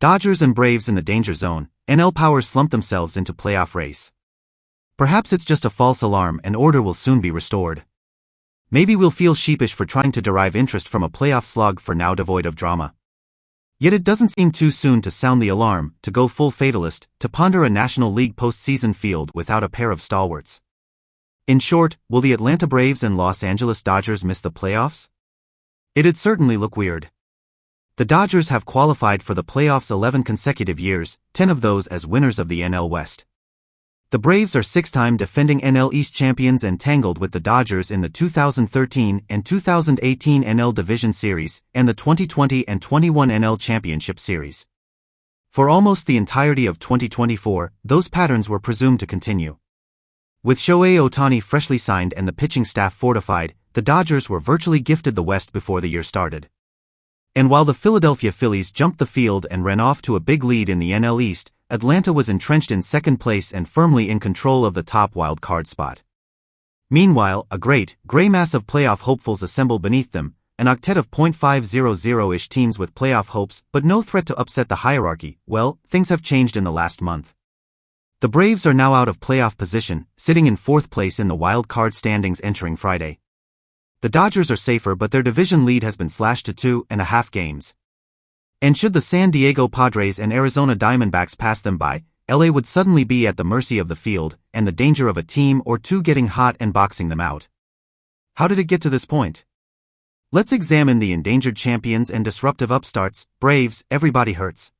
Dodgers and Braves in the danger zone, NL powers slump themselves into playoff race. Perhaps it's just a false alarm and order will soon be restored. Maybe we'll feel sheepish for trying to derive interest from a playoff slog for now devoid of drama. Yet it doesn't seem too soon to sound the alarm, to go full fatalist, to ponder a National League postseason field without a pair of stalwarts. In short, will the Atlanta Braves and Los Angeles Dodgers miss the playoffs? It'd certainly look weird. The Dodgers have qualified for the playoffs 11 consecutive years, 10 of those as winners of the NL West. The Braves are 6-time defending NL East champions and tangled with the Dodgers in the 2013 and 2018 NL Division Series and the 2020 and 21 NL Championship Series. For almost the entirety of 2024, those patterns were presumed to continue. With Shohei Ohtani freshly signed and the pitching staff fortified, the Dodgers were virtually gifted the West before the year started. And while the Philadelphia Phillies jumped the field and ran off to a big lead in the NL East, Atlanta was entrenched in second place and firmly in control of the top wild card spot. Meanwhile, a great, gray mass of playoff hopefuls assembled beneath them, an octet of .500-ish teams with playoff hopes but no threat to upset the hierarchy. Well, things have changed in the last month. The Braves are now out of playoff position, sitting in fourth place in the wild card standings entering Friday. The Dodgers are safer but their division lead has been slashed to 2.5 games. And should the San Diego Padres and Arizona Diamondbacks pass them by, LA would suddenly be at the mercy of the field and the danger of a team or two getting hot and boxing them out. How did it get to this point? Let's examine the endangered champions and disruptive upstarts, Braves. Everybody hurts.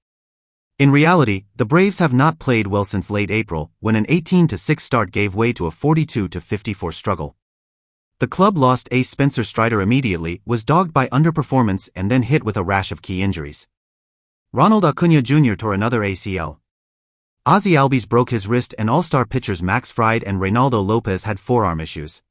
In reality, the Braves have not played well since late April, when an 18-6 start gave way to a 42-54 struggle. The club lost ace Spencer Strider immediately, was dogged by underperformance and then hit with a rash of key injuries. Ronald Acuna Jr. tore another ACL. Ozzie Albies broke his wrist and all-star pitchers Max Fried and Reynaldo Lopez had forearm issues.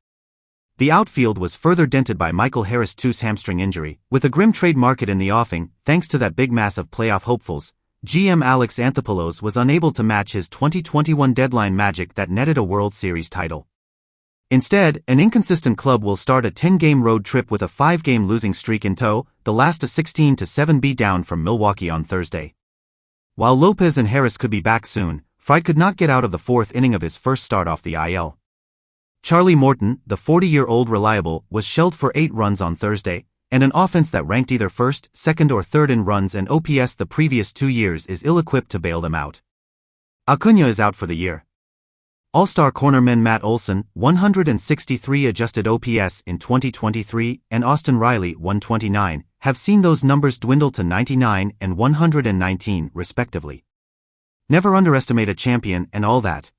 The outfield was further dented by Michael Harris' hamstring injury, with a grim trade market in the offing. Thanks to that big mass of playoff hopefuls, GM Alex Anthopoulos was unable to match his 2021 deadline magic that netted a World Series title. Instead, an inconsistent club will start a 10-game road trip with a 5-game losing streak in tow, the last a 16-7 beatdown from Milwaukee on Thursday. While Lopez and Harris could be back soon, Fried could not get out of the fourth inning of his first start off the IL. Charlie Morton, the 40-year-old reliable, was shelled for 8 runs on Thursday, and an offense that ranked either first, second or third in runs and OPS the previous 2 years is ill-equipped to bail them out. Acuna is out for the year. All-star cornermen Matt Olson, 163 adjusted OPS in 2023, and Austin Riley, 129, have seen those numbers dwindle to 99 and 119, respectively. Never underestimate a champion and all that.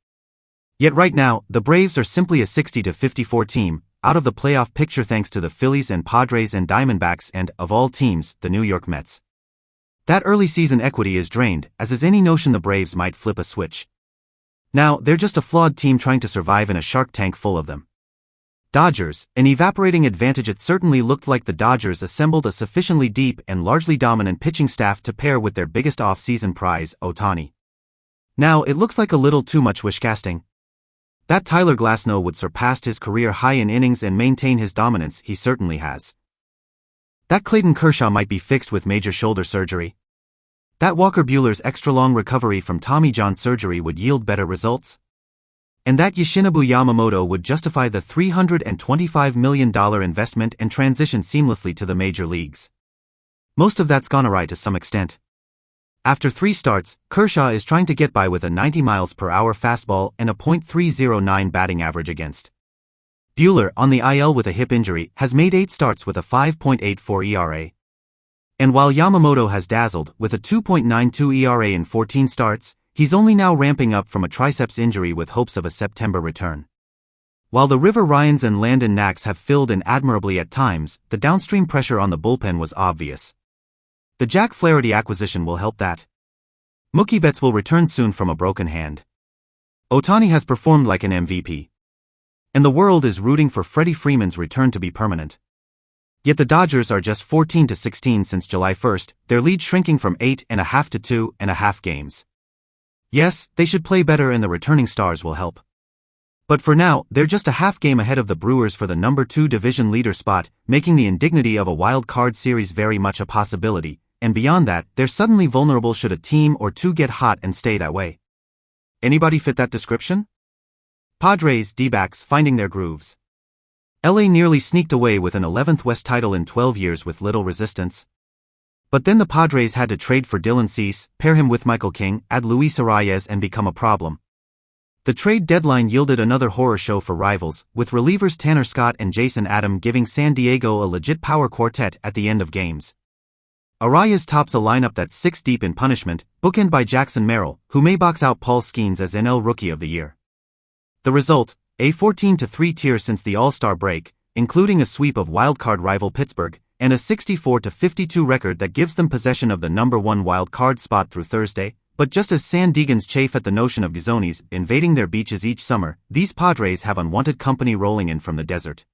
Yet right now, the Braves are simply a 60-54 team, out of the playoff picture thanks to the Phillies and Padres and Diamondbacks and, of all teams, the New York Mets. That early season equity is drained, as is any notion the Braves might flip a switch. Now, they're just a flawed team trying to survive in a shark tank full of them. Dodgers, an evaporating advantage. It certainly looked like the Dodgers assembled a sufficiently deep and largely dominant pitching staff to pair with their biggest off-season prize, Ohtani. Now, it looks like a little too much wishcasting. That Tyler Glasnow would surpass his career high in innings and maintain his dominance. He certainly has. That Clayton Kershaw might be fixed with major shoulder surgery. That Walker Buehler's extra-long recovery from Tommy John surgery would yield better results. And that Yoshinobu Yamamoto would justify the $325 million investment and transition seamlessly to the major leagues. Most of that's gone awry to some extent. After 3 starts, Kershaw is trying to get by with a 90 miles per hour fastball and a .309 batting average against. Buehler, on the IL with a hip injury, has made 8 starts with a 5.84 ERA. And while Yamamoto has dazzled, with a 2.92 ERA in 14 starts, he's only now ramping up from a triceps injury with hopes of a September return. While the River Ryans and Landon Knacks have filled in admirably at times, the downstream pressure on the bullpen was obvious. The Jack Flaherty acquisition will help that. Mookie Betts will return soon from a broken hand. Ohtani has performed like an MVP. And the world is rooting for Freddie Freeman's return to be permanent. Yet the Dodgers are just 14-16 since July 1st, their lead shrinking from 8.5 to 2.5 games. Yes, they should play better and the returning stars will help. But for now, they're just a half game ahead of the Brewers for the number 2 division leader spot, making the indignity of a wild card series very much a possibility, and beyond that, they're suddenly vulnerable should a team or two get hot and stay that way. Anybody fit that description? Padres D-backs finding their grooves. LA nearly sneaked away with an 11th West title in 12 years with little resistance. But then the Padres had to trade for Dylan Cease, pair him with Michael King, add Luis Arraez and become a problem. The trade deadline yielded another horror show for rivals, with relievers Tanner Scott and Jason Adam giving San Diego a legit power quartet at the end of games. Arraez tops a lineup that's 6 deep in punishment, bookend by Jackson Merrill, who may box out Paul Skeens as NL Rookie of the Year. The result, a 14-3 tier since the All-Star break, including a sweep of wildcard rival Pittsburgh, and a 64-52 record that gives them possession of the number 1 wildcard spot through Thursday. But just as San Diegans chafe at the notion of Gizonis invading their beaches each summer, these Padres have unwanted company rolling in from the desert.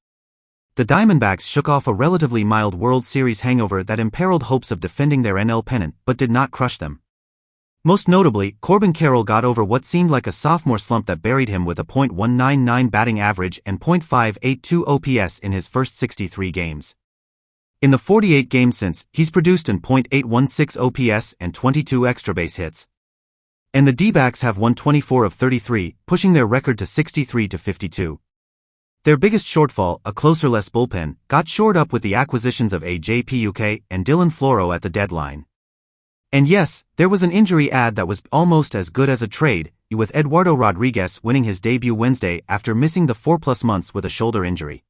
The Diamondbacks shook off a relatively mild World Series hangover that imperiled hopes of defending their NL pennant, but did not crush them. Most notably, Corbin Carroll got over what seemed like a sophomore slump that buried him with a .199 batting average and .582 OPS in his first 63 games. In the 48 games since, he's produced an .816 OPS and 22 extra base hits. And the D-backs have won 24 of 33, pushing their record to 63-52. Their biggest shortfall, a closer-less bullpen, got shored up with the acquisitions of A.J. Puque and Dylan Floro at the deadline. And yes, there was an injury ad that was almost as good as a trade, with Eduardo Rodriguez winning his debut Wednesday after missing the 4+ months with a shoulder injury.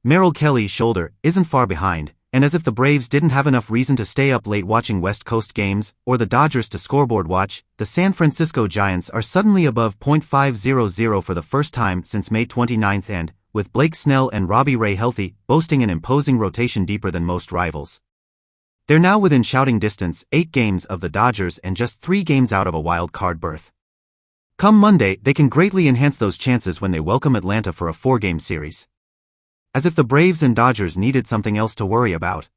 Merrill Kelly's shoulder isn't far behind, and as if the Braves didn't have enough reason to stay up late watching West Coast games, or the Dodgers to scoreboard watch, the San Francisco Giants are suddenly above .500 for the first time since May 29 and, with Blake Snell and Robbie Ray healthy, boasting an imposing rotation deeper than most rivals. They're now within shouting distance, 8 games of the Dodgers and just 3 games out of a wild card berth. Come Monday, they can greatly enhance those chances when they welcome Atlanta for a 4-game series. As if the Braves and Dodgers needed something else to worry about.